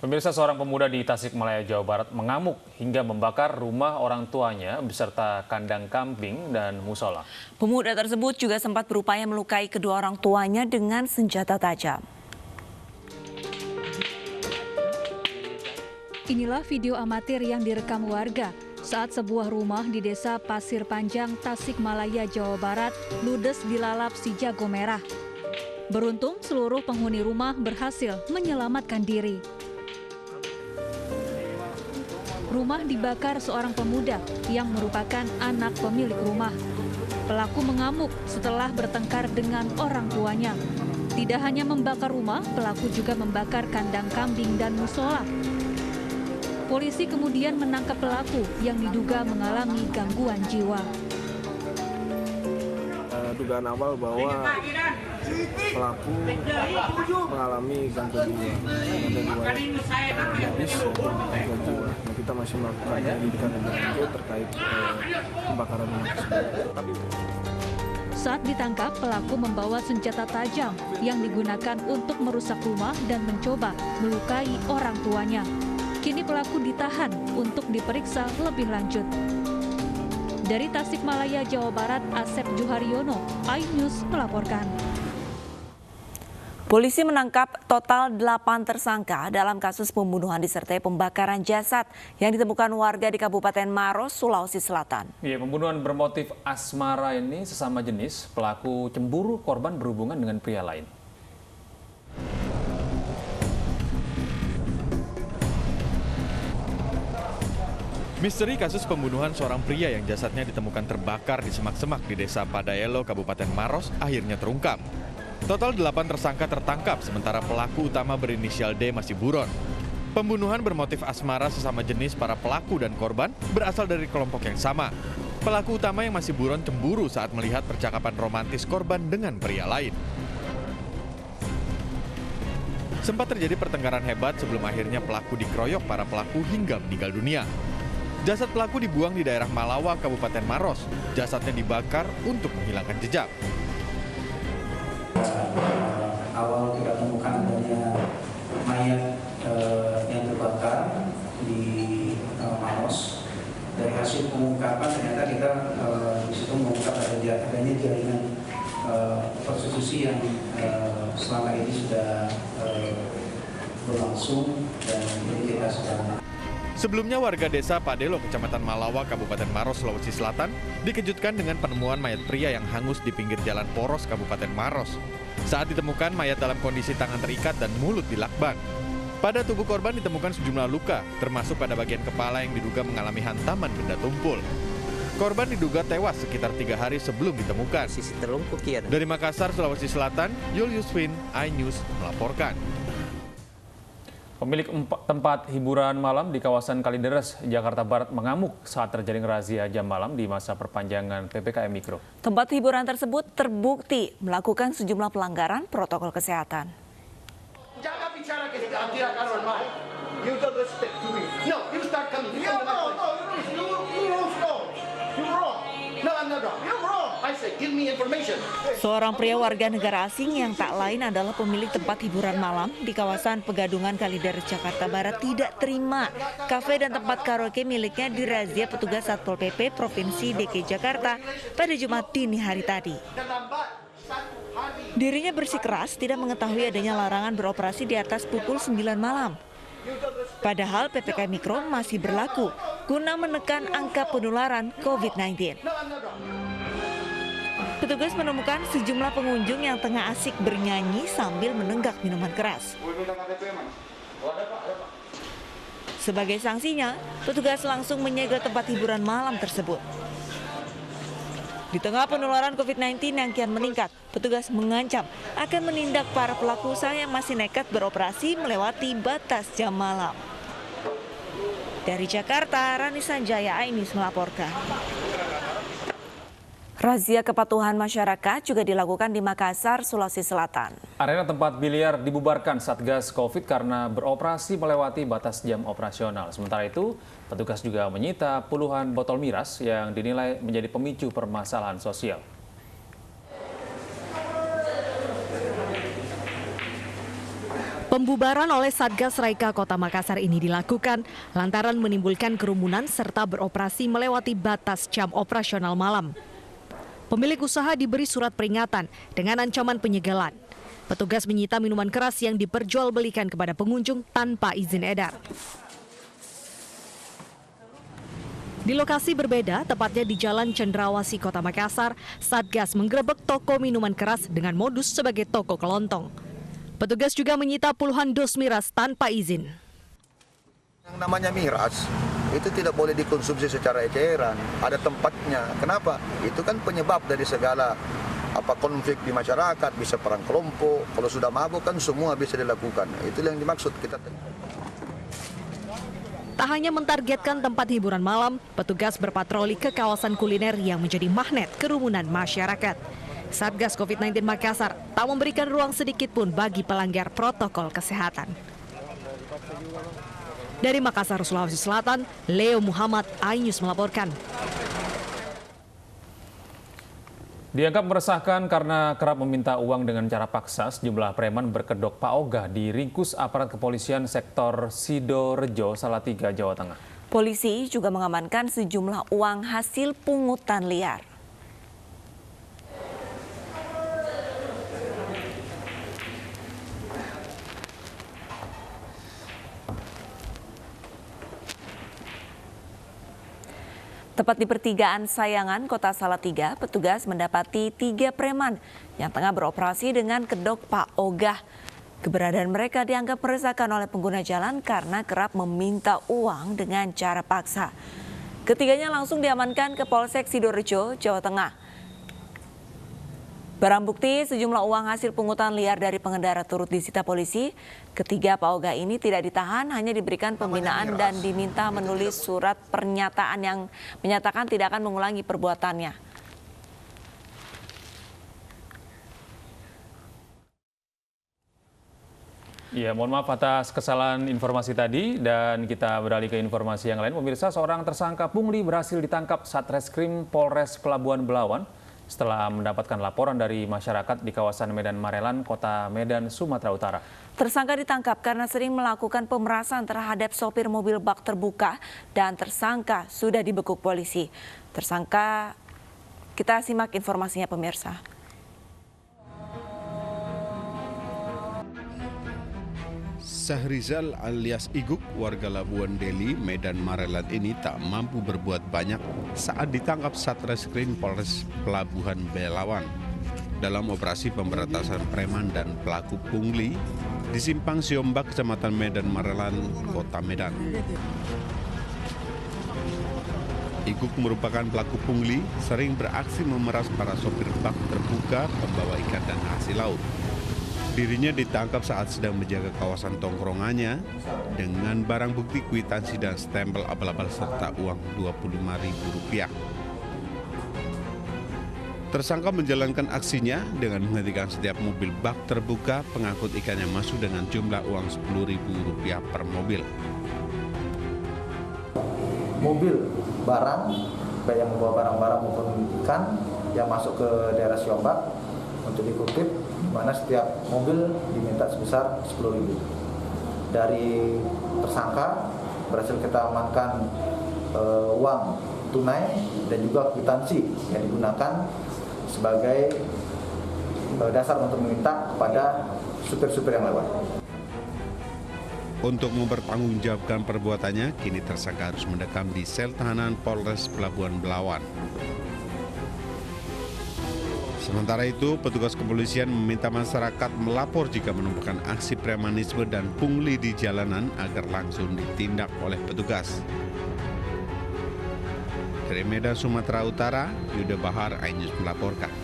Pemirsa, seorang pemuda di Tasikmalaya, Jawa Barat mengamuk hingga membakar rumah orang tuanya beserta kandang kambing dan musola. Pemuda tersebut juga sempat berupaya melukai kedua orang tuanya dengan senjata tajam. Inilah video amatir yang direkam warga saat sebuah rumah di Desa Pasir Panjang, Tasikmalaya, Jawa Barat ludes dilalap si jago merah. Beruntung seluruh penghuni rumah berhasil menyelamatkan diri. Rumah dibakar seorang pemuda yang merupakan anak pemilik rumah. Pelaku mengamuk setelah bertengkar dengan orang tuanya. Tidak hanya membakar rumah, pelaku juga membakar kandang kambing dan musola. Polisi kemudian menangkap pelaku yang diduga mengalami gangguan jiwa. Dugaan awal bahwa pelaku mengalami gangguan jiwa medis dan jiwa. Kita masih melakukan penyelidikan lebih lanjut terkait pembakaran rumah tersebut. Saat ditangkap, pelaku membawa senjata tajam yang digunakan untuk merusak rumah dan mencoba melukai orang tuanya. Kini pelaku ditahan untuk diperiksa lebih lanjut. Dari Tasikmalaya, Jawa Barat, Asep Juharyono, iNews melaporkan. Polisi menangkap total 8 tersangka dalam kasus pembunuhan disertai pembakaran jasad yang ditemukan warga di Kabupaten Maros, Sulawesi Selatan. Ya, pembunuhan bermotif asmara ini sesama jenis. Pelaku cemburu korban berhubungan dengan pria lain. Misteri kasus pembunuhan seorang pria yang jasadnya ditemukan terbakar di semak-semak di Desa Padaelo, Kabupaten Maros, akhirnya terungkap. Total 8 tersangka tertangkap, sementara pelaku utama berinisial D masih buron. Pembunuhan bermotif asmara sesama jenis para pelaku dan korban berasal dari kelompok yang sama. Pelaku utama yang masih buron cemburu saat melihat percakapan romantis korban dengan pria lain. Sempat terjadi pertengkaran hebat sebelum akhirnya pelaku dikeroyok para pelaku hingga meninggal dunia. Jasad pelaku dibuang di daerah Malawa, Kabupaten Maros. Jasadnya dibakar untuk menghilangkan jejak. Awal kita temukan adanya mayat yang terbakar di Maros. Dari hasil pengungkapan ternyata kita di situ mengungkap adanya jaringan prostitusi yang selama ini sudah berlangsung dan ini kita sedang. Sebelumnya warga desa Padelo, Kecamatan Malawa, Kabupaten Maros, Sulawesi Selatan, dikejutkan dengan penemuan mayat pria yang hangus di pinggir jalan Poros, Kabupaten Maros. Saat ditemukan, mayat dalam kondisi tangan terikat dan mulut dilakban. Pada tubuh korban ditemukan sejumlah luka, termasuk pada bagian kepala yang diduga mengalami hantaman benda tumpul. Korban diduga tewas sekitar 3 hari sebelum ditemukan. Dari Makassar, Sulawesi Selatan, Julius Win, iNews melaporkan. Pemilik tempat hiburan malam di kawasan Kalideres, Jakarta Barat mengamuk saat terjadi razia jam malam di masa perpanjangan PPKM Mikro. Tempat hiburan tersebut terbukti melakukan sejumlah pelanggaran protokol kesehatan. Jangan bicara ke saya, tidak akan hormat. You don't respect to me. No, you start coming. You wrong. No, I'm not wrong. You're wrong. I say, give me information. Seorang pria warga negara asing yang tak lain adalah pemilik tempat hiburan malam di kawasan Pegadungan Kalideres, Jakarta Barat tidak terima kafe dan tempat karaoke miliknya dirazia petugas Satpol PP Provinsi DKI Jakarta pada Jumat dini hari tadi. Dirinya bersikeras tidak mengetahui adanya larangan beroperasi di atas pukul 9 malam. Padahal PPKM Mikro masih berlaku guna menekan angka penularan COVID-19. Petugas menemukan sejumlah pengunjung yang tengah asik bernyanyi sambil menenggak minuman keras. Sebagai sanksinya, petugas langsung menyegel tempat hiburan malam tersebut. Di tengah penularan COVID-19 yang kian meningkat, petugas mengancam akan menindak para pelaku usaha yang masih nekat beroperasi melewati batas jam malam. Dari Jakarta, Rani Sanjaya, iNews melaporkan. Razia kepatuhan masyarakat juga dilakukan di Makassar, Sulawesi Selatan. Arena tempat biliar dibubarkan Satgas Covid karena beroperasi melewati batas jam operasional. Sementara itu, petugas juga menyita puluhan botol miras yang dinilai menjadi pemicu permasalahan sosial. Pembubaran oleh Satgas Raika Kota Makassar ini dilakukan lantaran menimbulkan kerumunan serta beroperasi melewati batas jam operasional malam. Pemilik usaha diberi surat peringatan dengan ancaman penyegelan. Petugas menyita minuman keras yang diperjualbelikan kepada pengunjung tanpa izin edar. Di lokasi berbeda, tepatnya di Jalan Cendrawasih Kota Makassar, Satgas menggerebek toko minuman keras dengan modus sebagai toko kelontong. Petugas juga menyita puluhan dos miras tanpa izin. Yang namanya miras itu tidak boleh dikonsumsi secara eceran, ada tempatnya. Kenapa? Itu kan penyebab dari segala konflik di masyarakat, bisa perang kelompok. Kalau sudah mabuk kan semua bisa dilakukan. Itu yang dimaksud kita. Tak hanya mentargetkan tempat hiburan malam, petugas berpatroli ke kawasan kuliner yang menjadi magnet kerumunan masyarakat. Satgas COVID-19 Makassar tak memberikan ruang sedikit pun bagi pelanggar protokol kesehatan. Dari Makassar, Sulawesi Selatan, Leo Muhammad, iNews melaporkan. Dianggap meresahkan karena kerap meminta uang dengan cara paksa, sejumlah preman berkedok Pak Ogah diringkus aparat kepolisian sektor Sidorejo, Salatiga, Jawa Tengah. Polisi juga mengamankan sejumlah uang hasil pungutan liar. Tepat di pertigaan Sayangan, Kota Salatiga, petugas mendapati 3 preman yang tengah beroperasi dengan kedok Pak Ogah. Keberadaan mereka dianggap meresahkan oleh pengguna jalan karena kerap meminta uang dengan cara paksa. Ketiganya langsung diamankan ke Polsek Sidorejo, Jawa Tengah. Barang bukti sejumlah uang hasil pungutan liar dari pengendara turut disita polisi. Ketiga Pak Ogah ini tidak ditahan, hanya diberikan pembinaan dan diminta menulis surat pernyataan yang menyatakan tidak akan mengulangi perbuatannya. Ya, mohon maaf atas kesalahan informasi tadi dan kita beralih ke informasi yang lain. Pemirsa, seorang tersangka pungli berhasil ditangkap Satreskrim Polres Pelabuhan Belawan setelah mendapatkan laporan dari masyarakat di kawasan Medan Marelan, Kota Medan, Sumatera Utara. Tersangka ditangkap karena sering melakukan pemerasan terhadap sopir mobil bak terbuka dan tersangka sudah dibekuk polisi. Tersangka, kita simak informasinya pemirsa. Sahrizal alias Iguk, warga Labuan Deli, Medan Marelan ini tak mampu berbuat banyak saat ditangkap Satreskrim Polres Pelabuhan Belawan dalam operasi pemberantasan preman dan pelaku pungli di Simpang Siombak, Kecamatan Medan Marelan, Kota Medan. Iguk merupakan pelaku pungli, sering beraksi memeras para sopir bak terbuka, pembawa ikan dan hasil laut. Dirinya ditangkap saat sedang menjaga kawasan tongkrongannya dengan barang bukti kwitansi dan stempel abal-abal serta uang Rp25.000. Tersangka menjalankan aksinya dengan menghentikan setiap mobil bak terbuka pengangkut ikan yang masuk dengan jumlah uang Rp10.000 per mobil. Mobil barang, baik yang membawa barang-barang maupun ikan yang masuk ke daerah Siombak untuk dikutip, di mana setiap mobil diminta sebesar Rp10.000. Dari tersangka berhasil kita amankan uang tunai dan juga kwitansi yang digunakan sebagai dasar untuk meminta kepada supir-supir yang lewat. Untuk mempertanggungjawabkan perbuatannya, kini tersangka harus mendekam di sel tahanan Polres Pelabuhan Belawan. Sementara itu, petugas kepolisian meminta masyarakat melapor jika menemukan aksi premanisme dan pungli di jalanan agar langsung ditindak oleh petugas. Dari Medan, Sumatera Utara, Yuda Bahar, iNews melaporkan.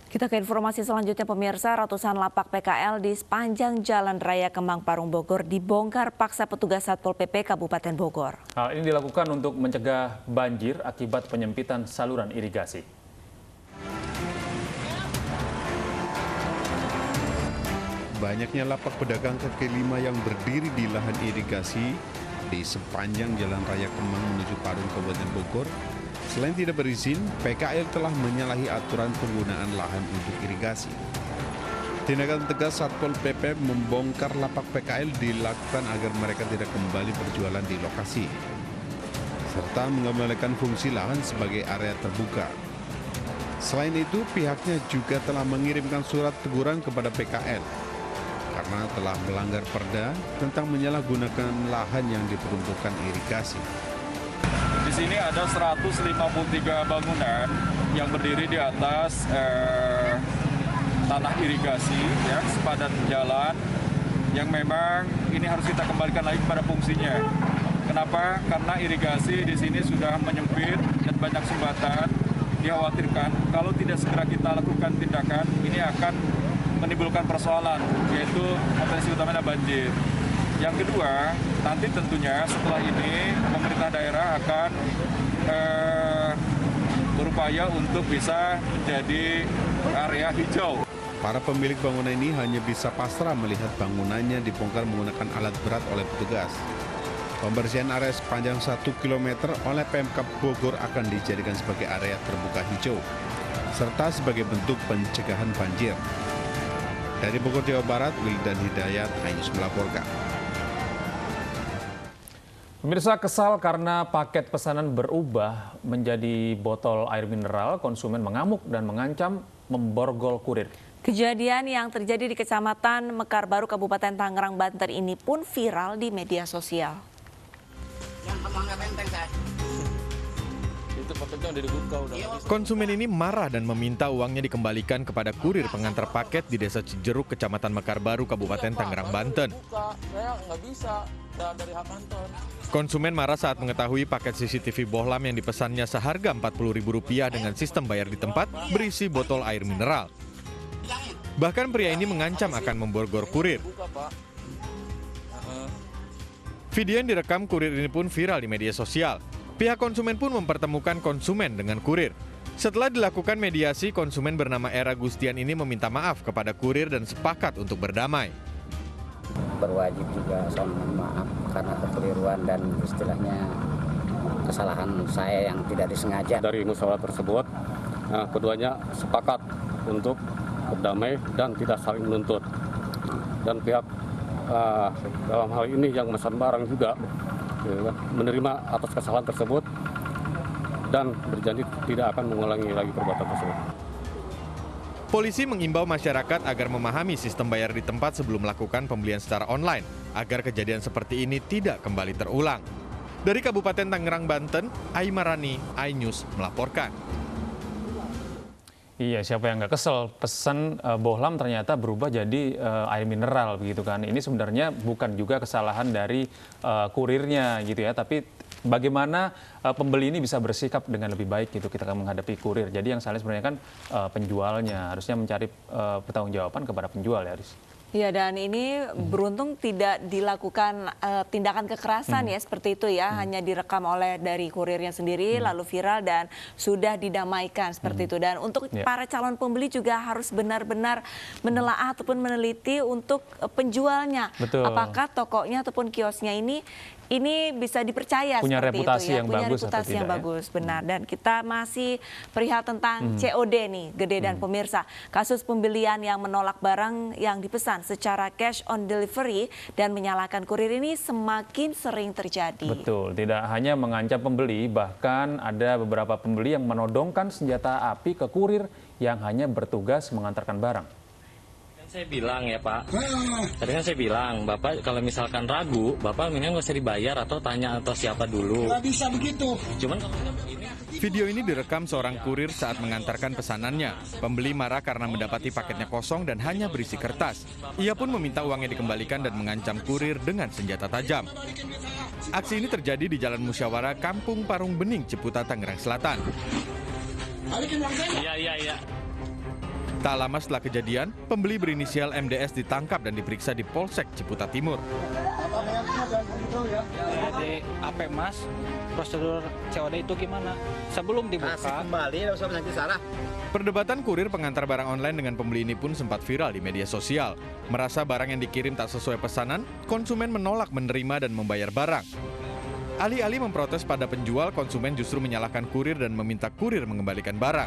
Kita ke informasi selanjutnya pemirsa, ratusan lapak PKL di sepanjang Jalan Raya Kemang Parung Bogor dibongkar paksa petugas Satpol PP Kabupaten Bogor. Hal ini dilakukan untuk mencegah banjir akibat penyempitan saluran irigasi. Banyaknya lapak pedagang kaki lima yang berdiri di lahan irigasi di sepanjang Jalan Raya Kemang menuju Parung Kabupaten Bogor. Selain tidak berizin, PKL telah menyalahi aturan penggunaan lahan untuk irigasi. Tindakan tegas Satpol PP membongkar lapak PKL dilakukan agar mereka tidak kembali berjualan di lokasi, serta mengembalikan fungsi lahan sebagai area terbuka. Selain itu, pihaknya juga telah mengirimkan surat teguran kepada PKL karena telah melanggar perda tentang menyalahgunakan lahan yang diperuntukkan irigasi. Di sini ada 153 bangunan yang berdiri di atas tanah irigasi, ya, sepadan jalan yang memang ini harus kita kembalikan lagi pada fungsinya. Kenapa? Karena irigasi di sini sudah menyempit dan banyak sumbatan. Dikhawatirkan kalau tidak segera kita lakukan tindakan, ini akan menimbulkan persoalan, yaitu potensi utamanya banjir. Yang kedua, nanti tentunya setelah ini pemerintah daerah akan berupaya untuk bisa menjadi area hijau. Para pemilik bangunan ini hanya bisa pasrah melihat bangunannya dibongkar menggunakan alat berat oleh petugas. Pembersihan area sepanjang 1 km oleh Pemkab Bogor akan dijadikan sebagai area terbuka hijau, serta sebagai bentuk pencegahan banjir. Dari Bogor, Jawa Barat, Wildan Hidayat, iNews melaporkan. Pemirsa, kesal karena paket pesanan berubah menjadi botol air mineral, konsumen mengamuk dan mengancam memborgol kurir. Kejadian yang terjadi di Kecamatan Mekar Baru, Kabupaten Tangerang, Banten ini pun viral di media sosial. Konsumen ini marah dan meminta uangnya dikembalikan kepada kurir pengantar paket di Desa Cijeruk, Kecamatan Mekar Baru, Kabupaten Tangerang, Banten. Konsumen marah saat mengetahui paket CCTV bohlam yang dipesannya seharga Rp40.000 dengan sistem bayar di tempat berisi botol air mineral. Bahkan pria ini mengancam akan memborgol kurir. Video yang direkam kurir ini pun viral di media sosial. Pihak konsumen pun mempertemukan konsumen dengan kurir. Setelah dilakukan mediasi, konsumen bernama Era Gustian ini meminta maaf kepada kurir dan sepakat untuk berdamai. Berwajib juga saya mohon maaf karena kekeliruan dan istilahnya kesalahan saya yang tidak disengaja. Dari musyawarah tersebut, keduanya sepakat untuk berdamai dan tidak saling menuntut. Dan pihak dalam hal ini yang memesan barang juga menerima atas kesalahan tersebut dan berjanji tidak akan mengulangi lagi perbuatan tersebut. Polisi mengimbau masyarakat agar memahami sistem bayar di tempat sebelum melakukan pembelian secara online, agar kejadian seperti ini tidak kembali terulang. Dari Kabupaten Tangerang, Banten, Aimarani, iNews melaporkan. Iya, siapa yang nggak kesel pesan bohlam ternyata berubah jadi air mineral begitu kan. Ini sebenarnya bukan juga kesalahan dari kurirnya gitu ya, tapi bagaimana pembeli ini bisa bersikap dengan lebih baik gitu kita akan menghadapi kurir. Jadi yang salah sebenarnya kan penjualnya, harusnya mencari pertanggungjawaban kepada penjual ya, Aris. Ya, dan ini beruntung tidak dilakukan tindakan kekerasan ya seperti itu ya, hanya direkam oleh dari kurirnya sendiri lalu viral dan sudah didamaikan seperti itu. Dan untuk para calon pembeli juga harus benar-benar menelaah ataupun meneliti untuk penjualnya. Betul. Apakah tokonya ataupun kiosnya ini bisa dipercaya punya seperti reputasi itu ya, yang punya bagus reputasi yang bagus, benar. Dan kita masih perihal tentang COD nih, Gede dan pemirsa. Kasus pembelian yang menolak barang yang dipesan secara cash on delivery dan menyalahkan kurir ini semakin sering terjadi. Betul, tidak hanya mengancam pembeli, bahkan ada beberapa pembeli yang menodongkan senjata api ke kurir yang hanya bertugas mengantarkan barang. Saya bilang ya Pak, tadi kan saya bilang, Bapak kalau misalkan ragu, Bapak mendingan nggak usah dibayar atau tanya atau siapa dulu. Nggak bisa begitu. Cuman kalau begini. Video ini direkam seorang kurir saat mengantarkan pesanannya. Pembeli marah karena mendapati paketnya kosong dan hanya berisi kertas. Ia pun meminta uangnya dikembalikan dan mengancam kurir dengan senjata tajam. Aksi ini terjadi di Jalan Musyawarah Kampung Parung Bening, Ciputa, Tangerang Selatan. Iya. Tak lama setelah kejadian, pembeli berinisial MDS ditangkap dan diperiksa di Polsek Ciputa Timur. Di AP Mas, prosedur COD itu gimana? Sebelum dibuka kembali, Perdebatan kurir pengantar barang online dengan pembeli ini pun sempat viral di media sosial. Merasa barang yang dikirim tak sesuai pesanan, konsumen menolak menerima dan membayar barang. Alih-alih memprotes pada penjual, konsumen justru menyalahkan kurir dan meminta kurir mengembalikan barang.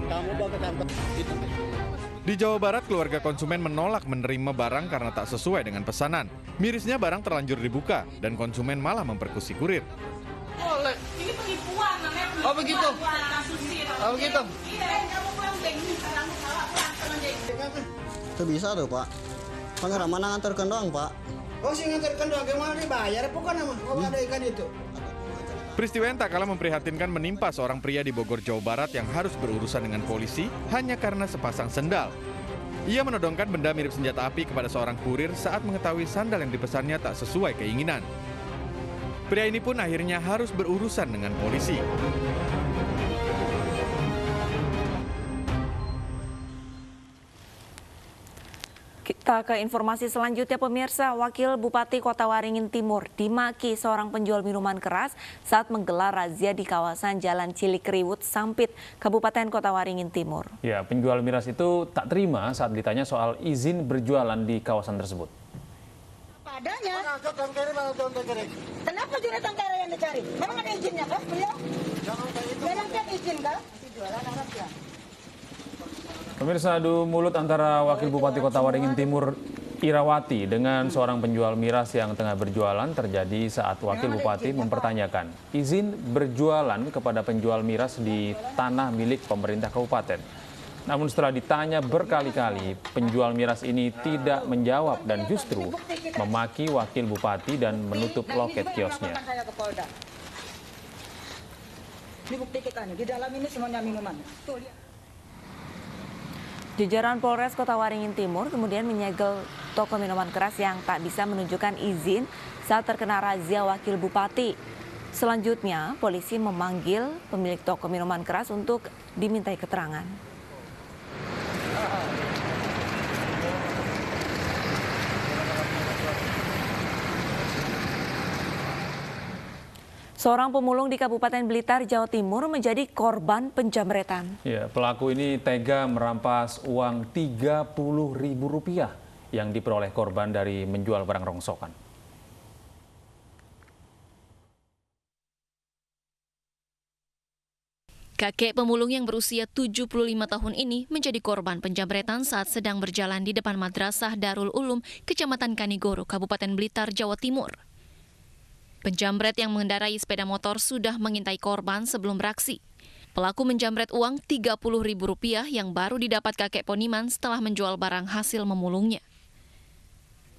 Kamu bawa ke kantor. Di Jawa Barat, keluarga konsumen menolak menerima barang karena tak sesuai dengan pesanan. Mirisnya barang terlanjur dibuka dan konsumen malah memperkusi kurir. Boleh. Ini penipuan namanya. Oh begitu. Oh begitu. Itu bisa tuh Pak. Pengeramana nganterkan doang Pak. Oh sih nganterkan doang, gimana dibayar? Bukan nama. Oh ada ikan itu. Peristiwa yang tak kalah memprihatinkan menimpa seorang pria di Bogor, Jawa Barat yang harus berurusan dengan polisi hanya karena sepasang sendal. Ia menodongkan benda mirip senjata api kepada seorang kurir saat mengetahui sandal yang dipesannya tak sesuai keinginan. Pria ini pun akhirnya harus berurusan dengan polisi. Kita ke informasi selanjutnya, pemirsa. Wakil Bupati Kota Waringin Timur dimaki seorang penjual minuman keras saat menggelar razia di kawasan Jalan Cilikriwut, Sampit, Kabupaten Kota Waringin Timur. Ya, penjual miras itu tak terima saat ditanya soal izin berjualan di kawasan tersebut. Padanya. Kenapa Jonathan Kare yang dicari? Memang ada izinnya kan beliau? Memang kan izin kan? Jualan Arab ya. Pemirsa, adu mulut antara Wakil Bupati Kota Waringin Timur Irawati dengan seorang penjual miras yang tengah berjualan terjadi saat Wakil Bupati mempertanyakan izin berjualan kepada penjual miras di tanah milik pemerintah kabupaten. Namun setelah ditanya berkali-kali, penjual miras ini tidak menjawab dan justru memaki Wakil Bupati dan menutup loket kiosnya. Ini bukti kita nih, di dalam ini semuanya minuman. Tuh, lihat. Jajaran Polres Kota Waringin Timur kemudian menyegel toko minuman keras yang tak bisa menunjukkan izin saat terkena razia Wakil Bupati. Selanjutnya, polisi memanggil pemilik toko minuman keras untuk dimintai keterangan. Seorang pemulung di Kabupaten Blitar, Jawa Timur menjadi korban penjamretan. Ya, pelaku ini tega merampas uang Rp30.000 yang diperoleh korban dari menjual barang rongsokan. Kakek pemulung yang berusia 75 tahun ini menjadi korban penjamretan saat sedang berjalan di depan Madrasah Darul Ulum, Kecamatan Kanigoro, Kabupaten Blitar, Jawa Timur. Penjamret yang mengendarai sepeda motor sudah mengintai korban sebelum beraksi. Pelaku menjamret uang Rp30.000 yang baru didapat kakek Poniman setelah menjual barang hasil memulungnya.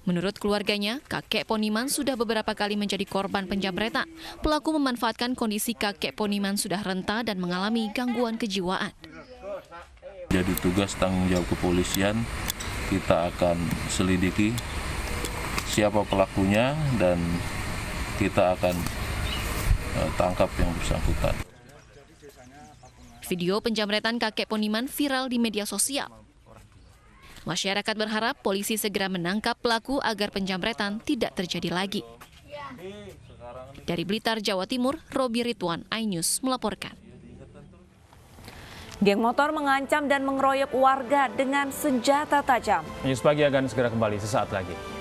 Menurut keluarganya, kakek Poniman sudah beberapa kali menjadi korban penjamretan. Pelaku memanfaatkan kondisi kakek Poniman sudah renta dan mengalami gangguan kejiwaan. Jadi tugas tanggung jawab kepolisian, kita akan selidiki siapa pelakunya dan kita akan tangkap yang bersangkutan. Video penjamretan kakek Poniman viral di media sosial. Masyarakat berharap polisi segera menangkap pelaku agar penjamretan tidak terjadi lagi. Dari Blitar, Jawa Timur, Robi Ridwan, iNews melaporkan. Geng motor mengancam dan mengeroyok warga dengan senjata tajam. News Pagi akan segera kembali sesaat lagi.